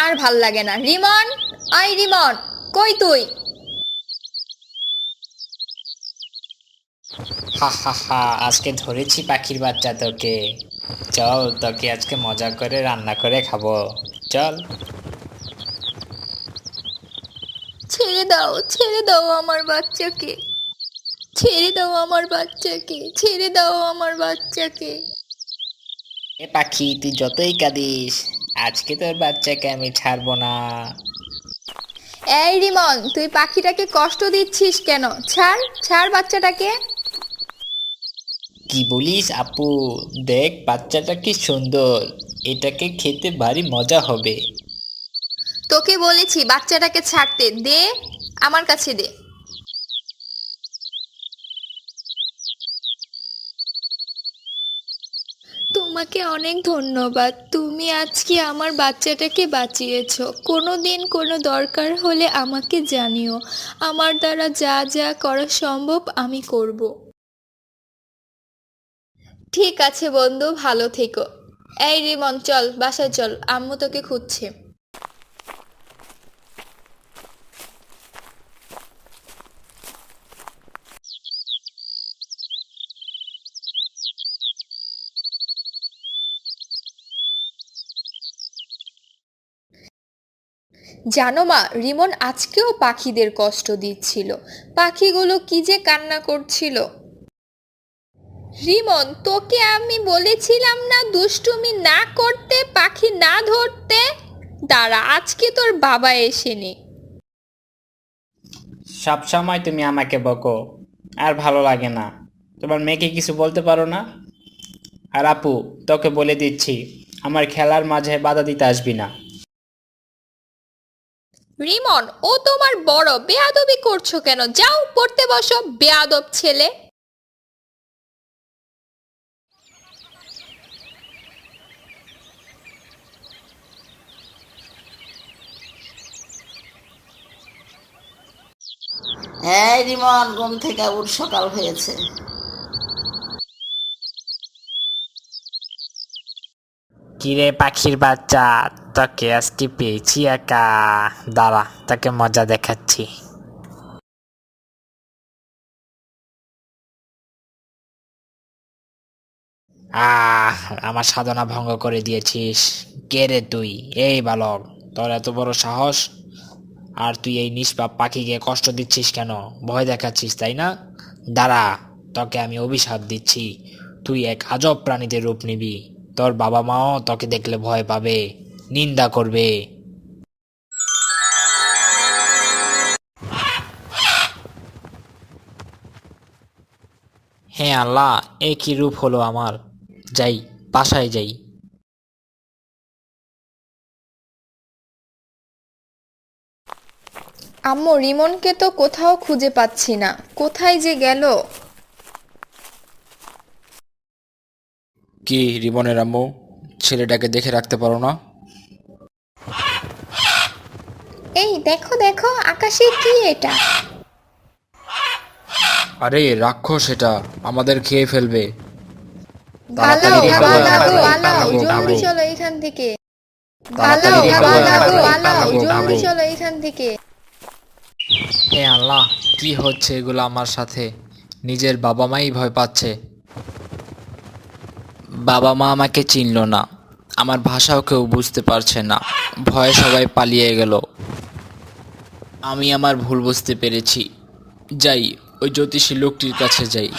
আর ভাল লাগে না। রিমন, আই রিমন, কই তুই? হা হা হা, আজকে ধরেছি পাখির বাচ্চা তোকে। চল, তোকে আজকে মজা করে রান্না করে খাবো। চল। ছেড়ে দাও আমার বাচ্চাকে, ছেড়ে দাও আমার বাচ্চাকে, ছেড়ে দাও আমার বাচ্চাকে। এ পাখি, তুই যতই কাঁদিস, আজকে তোর বাচ্চাকে আমি ছাড়বো না। এই রিমন, তুই পাখিটাকে কষ্ট দিচ্ছিস কেন? ছাড়, ছাড় বাচ্চাটাকে। কি বলিস আপু? দেখ বাচ্চাটা কি সুন্দর, এটাকে খেতে ভারী মজা হবে। তোকে বলেছি বাচ্চাটাকে ছাড়তে দে, আমার কাছে দে। তোমাকে অনেক ধন্যবাদ, তুমি আজকে আমার বাচ্চাটাকে বাঁচিয়েছো। কোনো দিন কোনো দরকার হলে আমাকে জানিও, আমার দ্বারা যা যা করা সম্ভব আমি করব। ঠিক আছে বন্ধু, ভালো থেকো। এই রিমন, চল বাসায় চল, আম্মু তোকে খুঁজছে। জানো মা, রিমন আজকেও পাখিদের কষ্ট দিচ্ছিল। পাখিগুলো কি যে কান্না করছিল। রিমন, তোকে আমি বলেছিলাম না দুষ্টুমি না করতে, পাখি না ধরতে। দাঁড়া, আজকে তোর বাবা এসেনি। সব সময় তুমি আমাকে বকো, আর ভালো লাগে না। তোমার মেয়েকে কিছু বলতে পারো না? আর আপু, তোকে বলে দিচ্ছি, আমার খেলার মাঝে বাধা দিতে আসবি না। রিমন, ও তোমার বড়, বেয়াদবি করছো কেন? যাও পড়তে বসো, বেয়াদব ছেলে। এই রিমন, ঘুম থেকে উঠ, সকাল হয়েছে। কিরে পাখির বাচ্চা, তোকে আজকে পেয়েছি একা। দাঁড়া, তোকে মজা দেখাচ্ছি। আহ, আমার সাধনা ভঙ্গ করে দিয়েছিস। কে রে তুই? এই বালক, তোর এত বড় সাহস! আর তুই এই নিষ্পাপ পাখিকে কষ্ট দিচ্ছিস কেন? ভয় দেখাচ্ছিস, তাই না? দাঁড়া, তোকে আমি অভিশাপ দিচ্ছি। তুই এক আজব প্রাণীতে রূপ নিবি। তোর বাবা মাও তোকে দেখলে ভয় পাবে, নিন্দা করবে। হে আল্লাহ, এ কি রূপ হলো আমার! যাই, বাসায় যাই। আম্মু, রিমনকে তো কোথাও খুঁজে পাচ্ছি না, কোথায় যে গেল। কি রিমনের আম্মু, ছেলেটাকে দেখে রাখতে পারো না? এই দেখো দেখো, আকাশে কি এটা? আরে রাক্ষস, এটা আমাদের খেয়ে ফেলবে। পালাও, তাড়াতাড়ি ভাগো, পালাও, ভাগো, পালাও, ভাগো, জলদি ভাগো। চলো এখান থেকে। পালাও, তাড়াতাড়ি ভাগো, পালাও, ভাগো, পালাও, ভাগো, জলদি ভাগো। চলো এখান থেকে। হে আল্লাহ, কি হচ্ছে এগুলো আমার সাথে? নিজের বাবা মাই ভয় পাচ্ছে। বাবা মা আমাকে চিনল না, আমার ভাষাও কেউ বুঝতে পারছে না। ভয়ে সবাই পালিয়ে গেল। আমি আমার ভুল বুঝতে পেরেছি। যাই, ওই জ্যোতিষী লোকটির কাছে যাই।